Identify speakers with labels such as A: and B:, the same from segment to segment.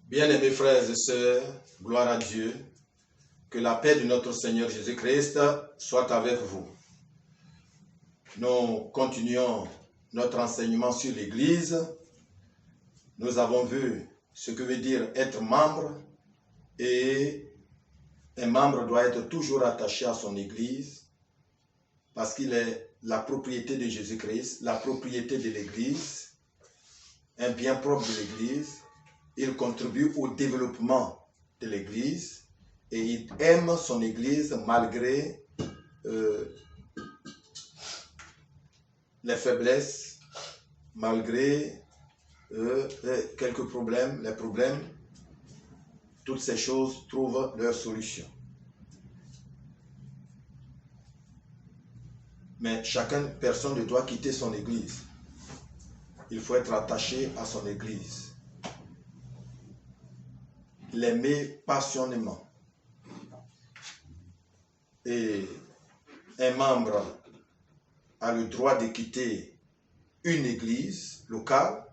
A: Bien-aimés frères et sœurs, gloire à Dieu, que la paix de notre Seigneur Jésus-Christ soit avec vous. Nous continuons notre enseignement sur l'Église. Nous avons vu ce que veut dire être membre, et un membre doit être toujours attaché à son Église parce qu'il est la propriété de Jésus-Christ, la propriété de l'Église, un bien propre de l'Église. Il contribue au développement de l'Église et il aime son Église malgré les faiblesses, malgré quelques problèmes, les problèmes. Toutes ces choses trouvent leur solution. Mais personne ne doit quitter son Église. Il faut être attaché à son Église. L'aimer passionnément. Et un membre a le droit de quitter une église locale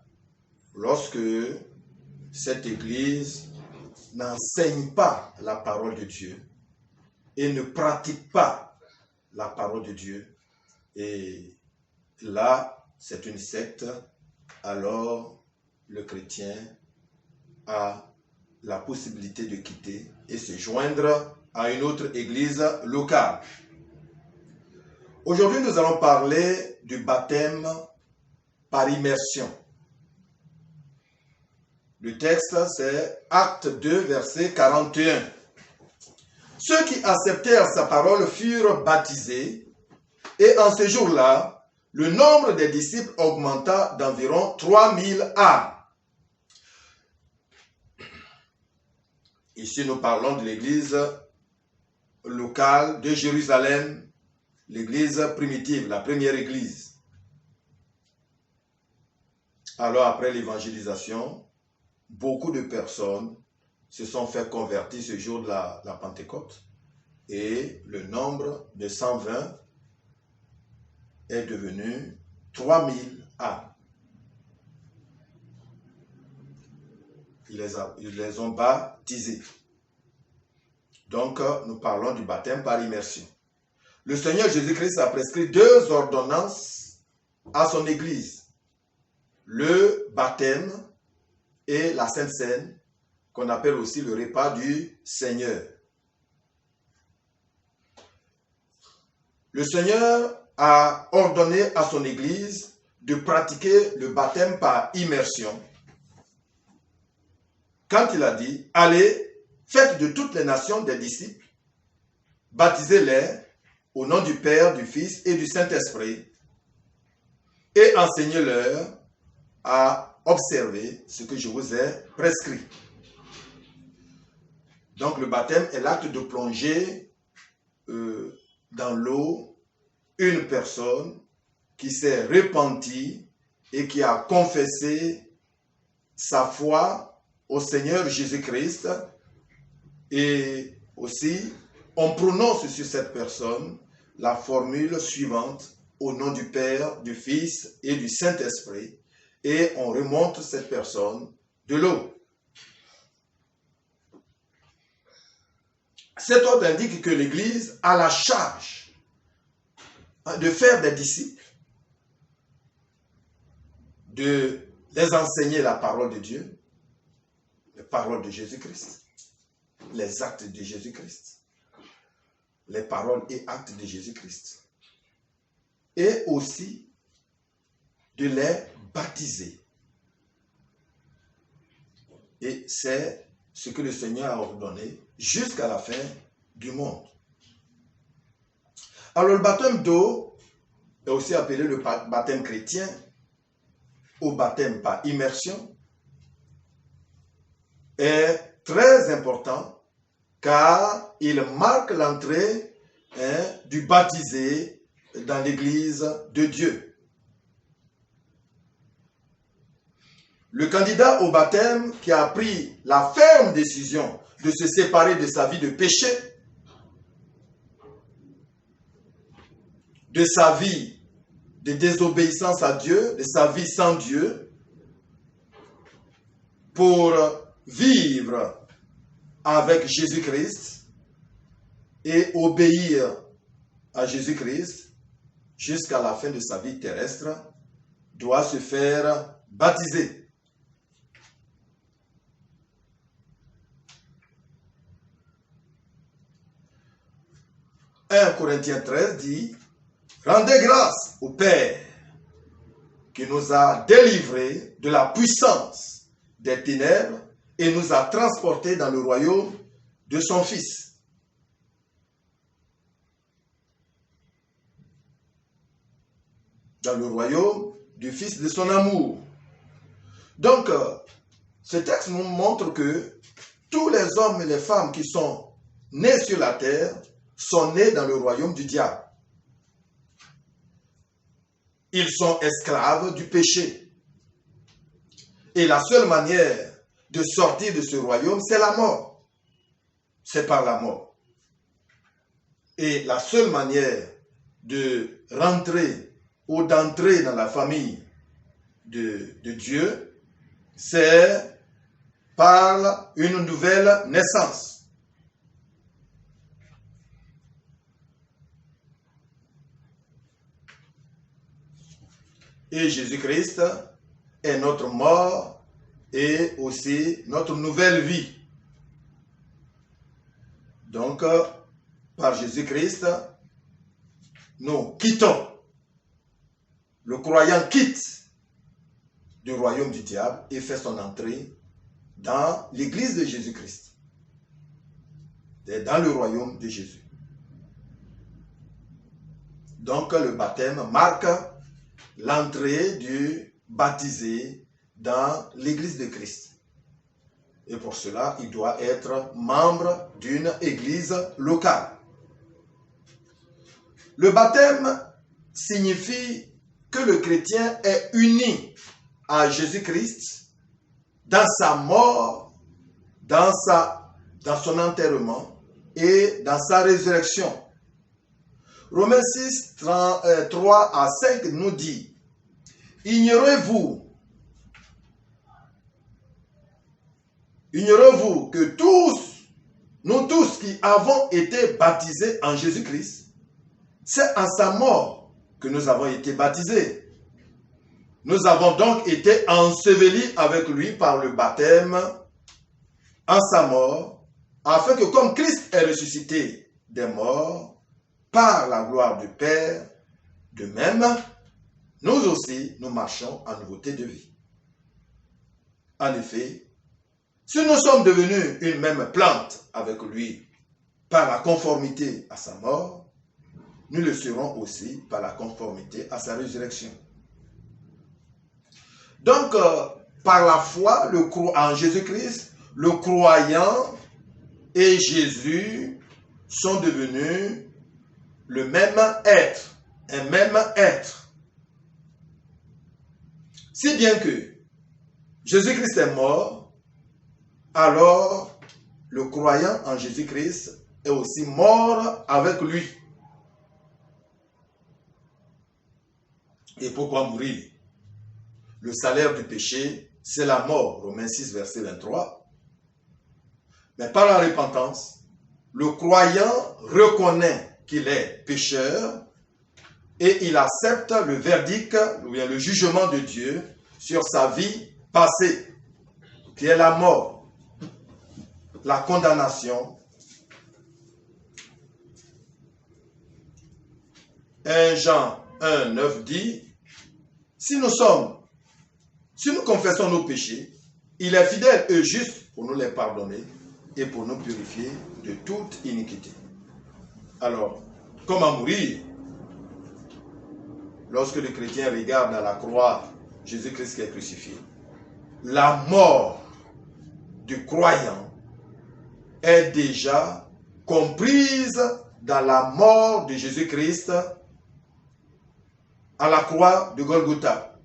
A: lorsque cette église n'enseigne pas la parole de Dieu et ne pratique pas la parole de Dieu. Et là, c'est une secte. Alors, le chrétien a la possibilité de quitter et se joindre à une autre église locale. Aujourd'hui, nous allons parler du baptême par immersion. Le texte, c'est Acte 2, verset 41. Ceux qui acceptèrent sa parole furent baptisés, et en ce jour-là, le nombre des disciples augmenta d'environ 3000 âmes. Ici, nous parlons de l'église locale de Jérusalem, l'église primitive, la première église. Alors, après l'évangélisation, beaucoup de personnes se sont fait convertir ce jour de la Pentecôte et le nombre de 120 est devenu 3000 âmes. Ils les ont baptisés. Donc, nous parlons du baptême par immersion. Le Seigneur Jésus-Christ a prescrit 2 ordonnances à son Église. Le baptême et la Sainte Seine, qu'on appelle aussi le repas du Seigneur. Le Seigneur a ordonné à son Église de pratiquer le baptême par immersion. Quand il a dit, allez, faites de toutes les nations des disciples, baptisez-les au nom du Père, du Fils et du Saint-Esprit, et enseignez-leur à observer ce que je vous ai prescrit. Donc le baptême est l'acte de plonger dans l'eau une personne qui s'est repentie et qui a confessé sa foi au Seigneur Jésus-Christ, et aussi on prononce sur cette personne la formule suivante: au nom du Père, du Fils et du Saint-Esprit, et on remonte cette personne de l'eau. Cet ordre indique que l'Église a la charge de faire des disciples, de les enseigner la parole de Dieu, les paroles de Jésus-Christ, les actes de Jésus-Christ, les paroles et actes de Jésus-Christ, et aussi de les baptiser. Et c'est ce que le Seigneur a ordonné jusqu'à la fin du monde. Alors le baptême d'eau est aussi appelé le baptême chrétien, ou baptême par immersion, est très important car il marque l'entrée du baptisé dans l'Église de Dieu. Le candidat au baptême qui a pris la ferme décision de se séparer de sa vie de péché, de sa vie de désobéissance à Dieu, de sa vie sans Dieu, pour vivre avec Jésus-Christ et obéir à Jésus-Christ jusqu'à la fin de sa vie terrestre, doit se faire baptiser. « 1 Corinthiens 13 dit « Rendez grâce au Père qui nous a délivrés de la puissance des ténèbres et nous a transportés dans le royaume de son Fils. » Dans le royaume du Fils de son amour. Donc, ce texte nous montre que tous les hommes et les femmes qui sont nés sur la terre sont nés dans le royaume du diable. Ils sont esclaves du péché. Et la seule manière de sortir de ce royaume, c'est la mort. C'est par la mort. Et la seule manière de rentrer ou d'entrer dans la famille de Dieu, c'est par une nouvelle naissance. Et Jésus-Christ est notre mort et aussi notre nouvelle vie. Donc, par Jésus-Christ, nous quittons. Le croyant quitte du royaume du diable et fait son entrée dans l'église de Jésus-Christ. Dans le royaume de Jésus. Donc, le baptême marque l'entrée du baptisé dans l'église de Christ. Et pour cela, il doit être membre d'une église locale. Le baptême signifie que le chrétien est uni à Jésus-Christ dans sa mort, dans son enterrement et dans sa résurrection. Romains 6, 3 à 5 nous dit: Ignorez-vous que nous tous qui avons été baptisés en Jésus-Christ, c'est en sa mort que nous avons été baptisés. Nous avons donc été ensevelis avec lui par le baptême en sa mort, afin que comme Christ est ressuscité des morts, par la gloire du Père, de même, nous aussi, nous marchons en nouveauté de vie. En effet, si nous sommes devenus une même plante avec lui par la conformité à sa mort, nous le serons aussi par la conformité à sa résurrection. Donc, par la foi en Jésus-Christ, le croyant et Jésus sont devenus le même être, un même être. Si bien que Jésus-Christ est mort, alors le croyant en Jésus-Christ est aussi mort avec lui. Et pourquoi mourir? Le salaire du péché, c'est la mort. Romains 6, verset 23. Mais par la repentance, le croyant reconnaît qu'il est pécheur et il accepte le verdict ou bien le jugement de Dieu sur sa vie passée, qui est la mort, la condamnation. 1 Jean 1, 9 dit: si nous confessons nos péchés, il est fidèle et juste pour nous les pardonner et pour nous purifier de toute iniquité. Alors, comment mourir? Lorsque le chrétien regarde à la croix Jésus-Christ qui est crucifié, la mort du croyant est déjà comprise dans la mort de Jésus-Christ à la croix de Golgotha.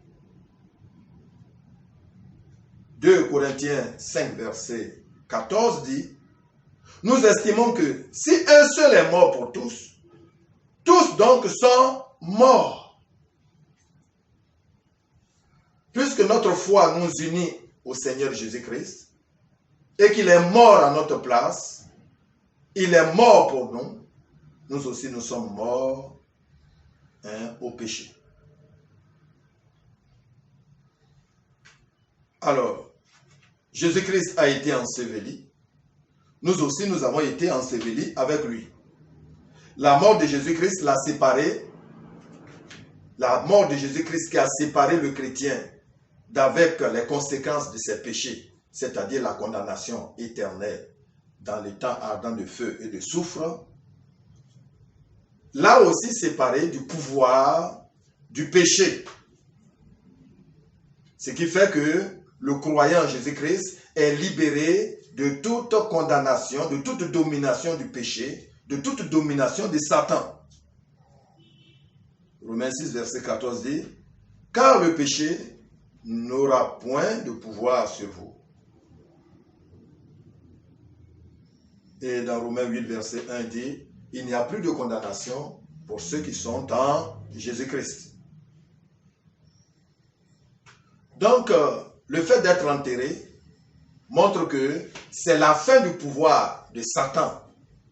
A: 2 Corinthiens 5, verset 14 dit: nous estimons que si un seul est mort pour tous, tous donc sont morts. puisque notre foi nous unit au Seigneur Jésus-Christ et qu'il est mort à notre place, il est mort pour nous, nous aussi nous sommes morts au péché. Alors, Jésus-Christ a été enseveli, nous aussi nous avons été ensevelis avec lui. La mort de Jésus-Christ l'a séparé, la mort de Jésus-Christ qui a séparé le chrétien d'avec les conséquences de ses péchés, c'est-à-dire la condamnation éternelle dans les temps ardents de feu et de soufre, l'a aussi séparé du pouvoir du péché. Ce qui fait que le croyant en Jésus-Christ est libéré de toute condamnation, de toute domination du péché, de toute domination de Satan. Romains 6, verset 14 dit, « Car le péché n'aura point de pouvoir sur vous. » Et dans Romains 8, verset 1 dit, « Il n'y a plus de condamnation pour ceux qui sont en Jésus-Christ. » Donc, le fait d'être enterré montre que c'est la fin du pouvoir de Satan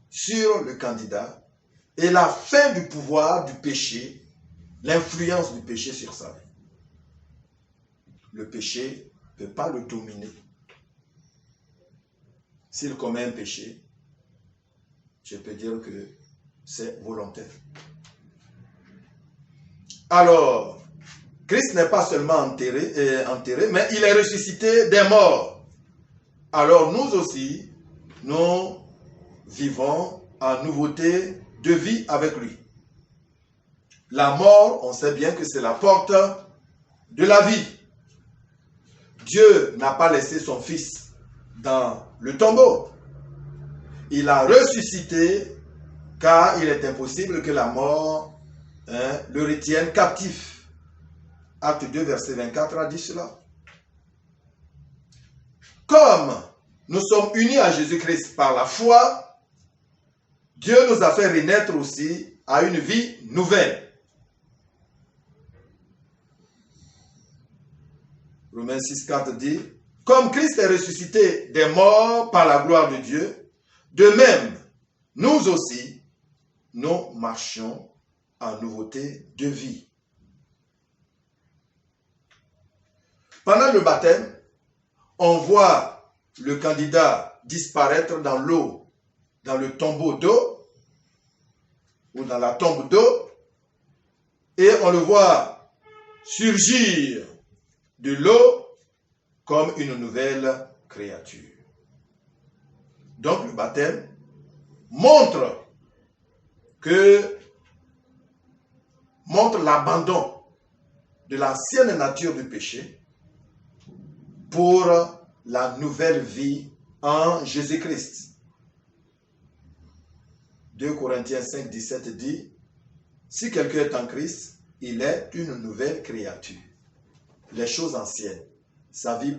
A: sur le candidat et la fin du pouvoir du péché, l'influence du péché sur sa vie. Le péché ne peut pas le dominer. S'il commet un péché, je peux dire que c'est volontaire. Alors, Christ n'est pas seulement enterré, mais il est ressuscité des morts. Alors nous aussi, nous vivons en nouveauté de vie avec lui. La mort, on sait bien que c'est la porte de la vie. Dieu n'a pas laissé son Fils dans le tombeau. Il a ressuscité car il est impossible que la mort le retienne captif. Acte 2, verset 24 a dit cela. Comme nous sommes unis à Jésus-Christ par la foi, Dieu nous a fait renaître aussi à une vie nouvelle. Romains 6, 4 dit, « Comme Christ est ressuscité des morts par la gloire de Dieu, de même, nous aussi, nous marchions en nouveauté de vie. » Pendant le baptême, on voit le candidat disparaître dans l'eau, dans le tombeau d'eau, ou dans la tombe d'eau, et on le voit surgir de l'eau comme une nouvelle créature. Donc le baptême montre l'abandon de l'ancienne nature du péché pour la nouvelle vie en Jésus-Christ. 2 Corinthiens 5, 17 dit, « Si quelqu'un est en Christ, il est une nouvelle créature. » Les choses anciennes, sa vie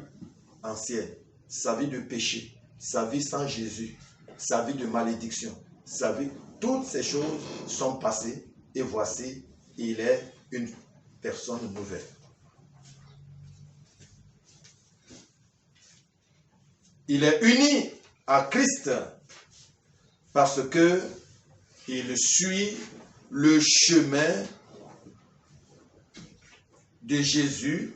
A: ancienne, sa vie de péché, sa vie sans Jésus, sa vie de malédiction, sa vie, toutes ces choses sont passées et voici, il est une personne nouvelle. Il est uni à Christ parce que il suit le chemin de Jésus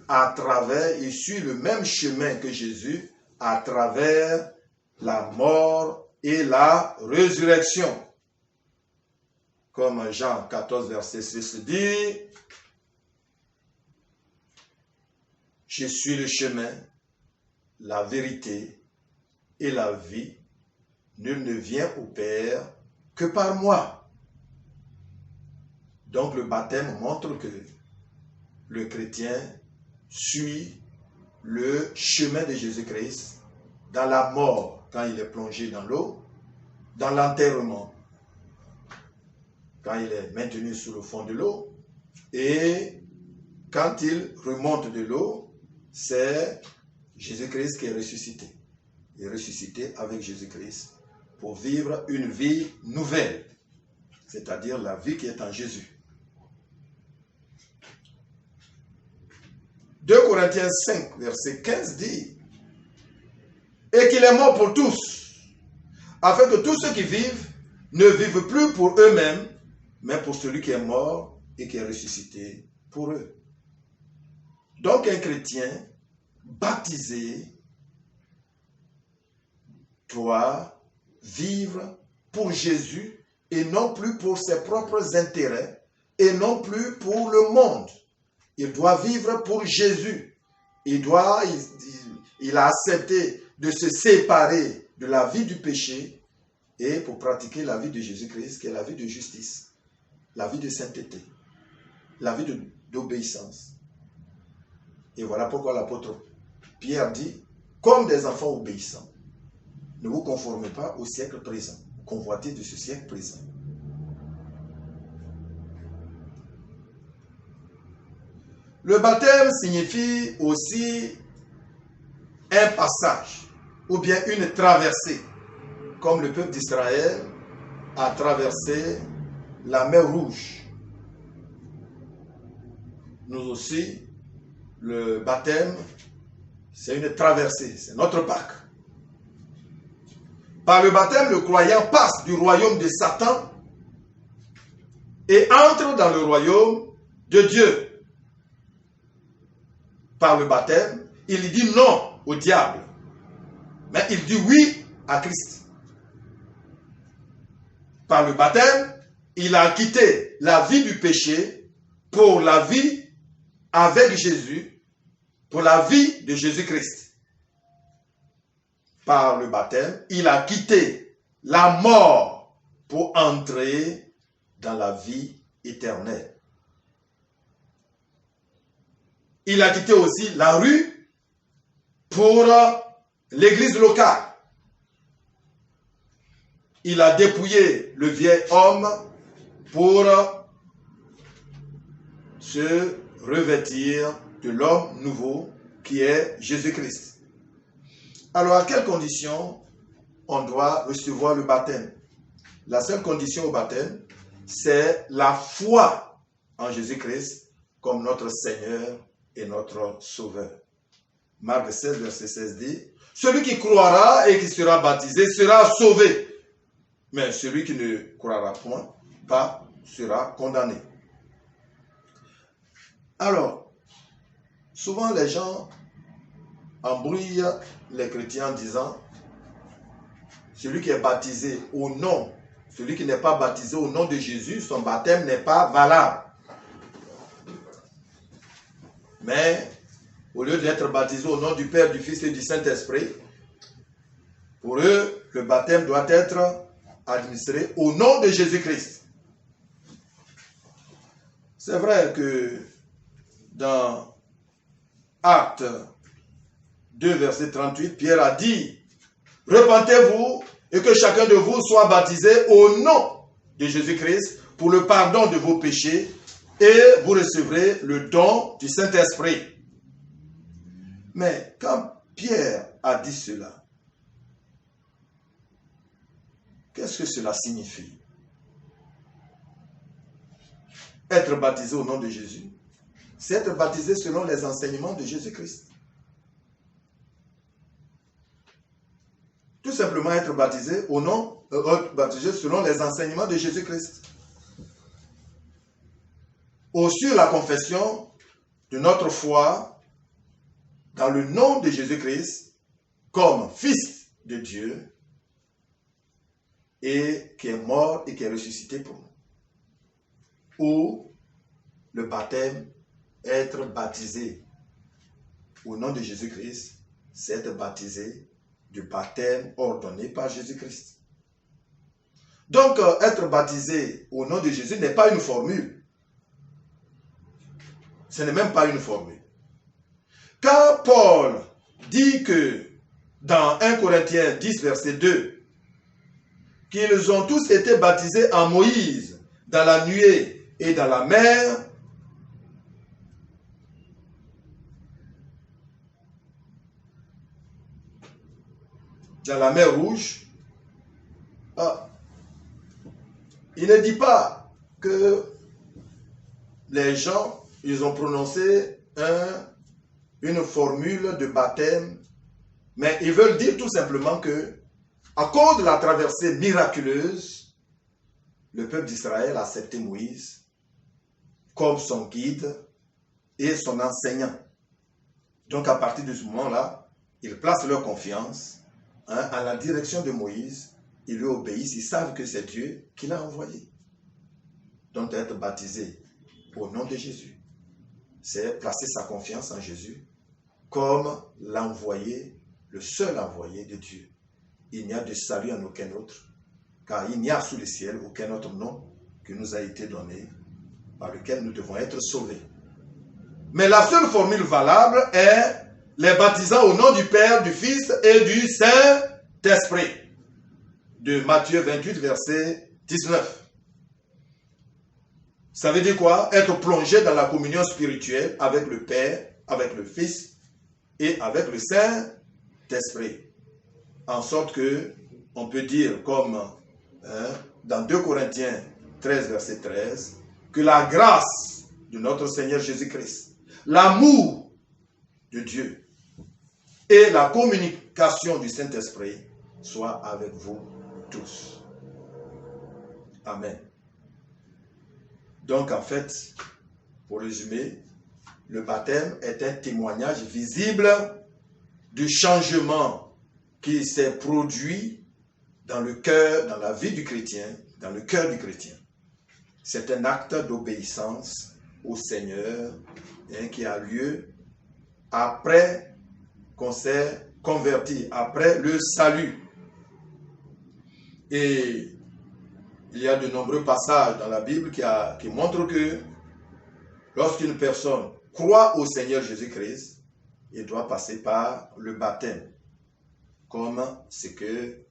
A: il suit le même chemin que Jésus à travers la mort et la résurrection. Comme Jean 14, verset 6 dit, « Je suis le chemin, la vérité et la vie, nul ne vient au Père que par moi. » Donc le baptême montre que le chrétien suit le chemin de Jésus-Christ dans la mort quand il est plongé dans l'eau, dans l'enterrement quand il est maintenu sous le fond de l'eau et quand il remonte de l'eau, c'est Jésus-Christ qui est ressuscité. Il est ressuscité avec Jésus-Christ pour vivre une vie nouvelle, c'est-à-dire la vie qui est en Jésus. 2 Corinthiens 5, verset 15 dit, et qu'il est mort pour tous, afin que tous ceux qui vivent ne vivent plus pour eux-mêmes, mais pour celui qui est mort et qui est ressuscité pour eux. Donc un chrétien baptisé doit vivre pour Jésus et non plus pour ses propres intérêts et non plus pour le monde. Il doit vivre pour Jésus. Il a accepté de se séparer de la vie du péché et pour pratiquer la vie de Jésus-Christ, qui est la vie de justice, la vie de sainteté, la vie d'obéissance. Et voilà pourquoi l'apôtre Pierre dit, comme des enfants obéissants, ne vous conformez pas au siècle présent, convoitez de ce siècle présent. Le baptême signifie aussi un passage ou bien une traversée, comme le peuple d'Israël a traversé la mer Rouge. Nous aussi, le baptême, c'est une traversée, c'est notre Pâques. Par le baptême, le croyant passe du royaume de Satan et entre dans le royaume de Dieu. Par le baptême, il dit non au diable, mais il dit oui à Christ. Par le baptême, il a quitté la vie du péché pour la vie avec Jésus, pour la vie de Jésus-Christ. Par le baptême, il a quitté la mort pour entrer dans la vie éternelle. Il a quitté aussi la rue pour l'église locale. Il a dépouillé le vieil homme pour se revêtir de l'homme nouveau qui est Jésus-Christ. Alors, à quelles conditions on doit recevoir le baptême? La seule condition au baptême, c'est la foi en Jésus-Christ comme notre Seigneur et notre Sauveur. Marc 16, verset 16 dit, « Celui qui croira et qui sera baptisé sera sauvé, mais celui qui ne croira point pas sera condamné. » Alors, souvent les gens embrouillent les chrétiens en disant, celui qui est baptisé au nom, celui qui n'est pas baptisé au nom de Jésus, son baptême n'est pas valable. Mais, au lieu d'être baptisé au nom du Père, du Fils et du Saint-Esprit, pour eux, le baptême doit être administré au nom de Jésus-Christ. C'est vrai que dans Actes 2, verset 38, Pierre a dit, « Repentez-vous et que chacun de vous soit baptisé au nom de Jésus-Christ pour le pardon de vos péchés, et vous recevrez le don du Saint-Esprit. » Mais quand Pierre a dit cela, qu'est-ce que cela signifie? Être baptisé au nom de Jésus, c'est être baptisé selon les enseignements de Jésus-Christ. Tout simplement être baptisé baptisé selon les enseignements de Jésus-Christ. Au sur la confession de notre foi dans le nom de Jésus-Christ comme Fils de Dieu et qui est mort et qui est ressuscité pour nous. Ou le baptême, être baptisé au nom de Jésus-Christ, c'est être baptisé du baptême ordonné par Jésus-Christ. Donc, être baptisé au nom de Jésus n'est pas une formule. Ce n'est même pas une formule. Quand Paul dit que dans 1 Corinthiens 10, verset 2, qu'ils ont tous été baptisés en Moïse, dans la nuée et dans la mer, dans la mer Rouge, il ne dit pas que les gens, ils ont prononcé un une formule de baptême, mais ils veulent dire tout simplement que, à cause de la traversée miraculeuse, le peuple d'Israël a accepté Moïse comme son guide et son enseignant. Donc à partir de ce moment-là, ils placent leur confiance à la direction de Moïse, ils lui obéissent, ils savent que c'est Dieu qui l'a envoyé. Donc être baptisé au nom de Jésus, c'est placer sa confiance en Jésus comme l'envoyé, le seul envoyé de Dieu. Il n'y a de salut en aucun autre, car il n'y a sous le ciel aucun autre nom qui nous a été donné, par lequel nous devons être sauvés. Mais la seule formule valable est les baptisants au nom du Père, du Fils et du Saint-Esprit. De Matthieu 28, verset 19. Ça veut dire quoi? Être plongé dans la communion spirituelle avec le Père, avec le Fils et avec le Saint-Esprit. En sorte que, on peut dire comme dans 2 Corinthiens 13, verset 13, que la grâce de notre Seigneur Jésus-Christ, l'amour de Dieu et la communication du Saint-Esprit soient avec vous tous. Amen. Donc en fait, pour résumer, le baptême est un témoignage visible du changement qui s'est produit dans le cœur, dans la vie du chrétien, dans le cœur du chrétien. C'est un acte d'obéissance au Seigneur qui a lieu après qu'on s'est converti, après le salut. Et il y a de nombreux passages dans la Bible qui montrent que lorsqu'une personne croit au Seigneur Jésus-Christ, il doit passer par le baptême, comme ce que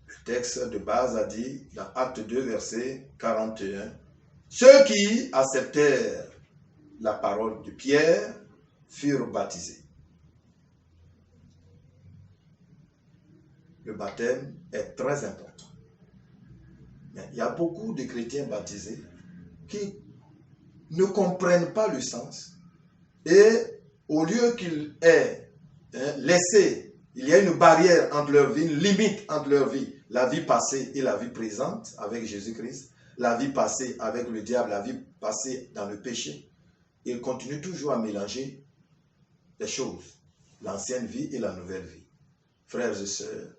A: le texte de base a dit dans Acte 2, verset 41. Ceux qui acceptèrent la parole de Pierre furent baptisés. Le baptême est très important. Mais il y a beaucoup de chrétiens baptisés qui ne comprennent pas le sens. Et au lieu qu'ils aient laissé, il y a une barrière entre leur vie, une limite entre leur vie, la vie passée et la vie présente avec Jésus-Christ, la vie passée avec le diable, la vie passée dans le péché. Ils continuent toujours à mélanger les choses, l'ancienne vie et la nouvelle vie. Frères et sœurs,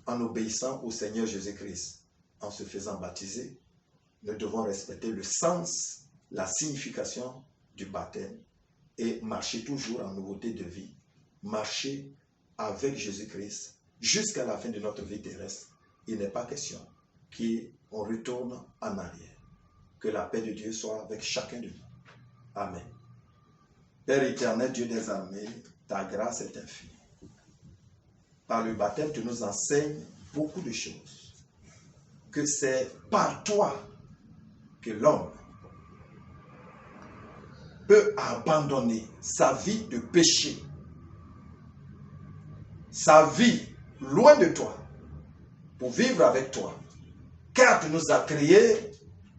A: en obéissant au Seigneur Jésus-Christ, en se faisant baptiser, nous devons respecter le sens, la signification du baptême et marcher toujours en nouveauté de vie, marcher avec Jésus-Christ jusqu'à la fin de notre vie terrestre. Il n'est pas question qu'on retourne en arrière. Que la paix de Dieu soit avec chacun de nous. Amen. Père éternel, Dieu des armées, ta grâce est infinie. Par le baptême, tu nous enseignes beaucoup de choses. Que c'est par toi que l'homme peut abandonner sa vie de péché, sa vie loin de toi, pour vivre avec toi. Car tu nous as créés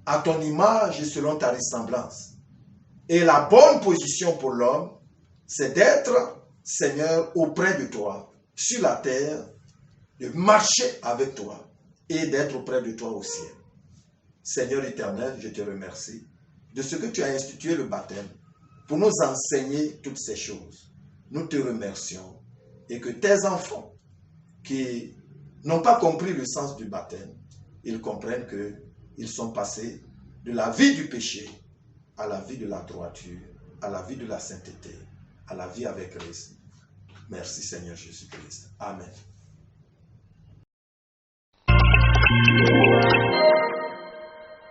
A: à ton image et selon ta ressemblance. Et la bonne position pour l'homme, c'est d'être, Seigneur, auprès de toi, sur la terre, de marcher avec toi et d'être auprès de toi au ciel. Seigneur éternel, je te remercie de ce que tu as institué le baptême pour nous enseigner toutes ces choses. Nous te remercions et que tes enfants qui n'ont pas compris le sens du baptême, ils comprennent qu'ils sont passés de la vie du péché à la vie de la droiture, à la vie de la sainteté, à la vie avec Christ. Merci Seigneur Jésus-Christ. Amen.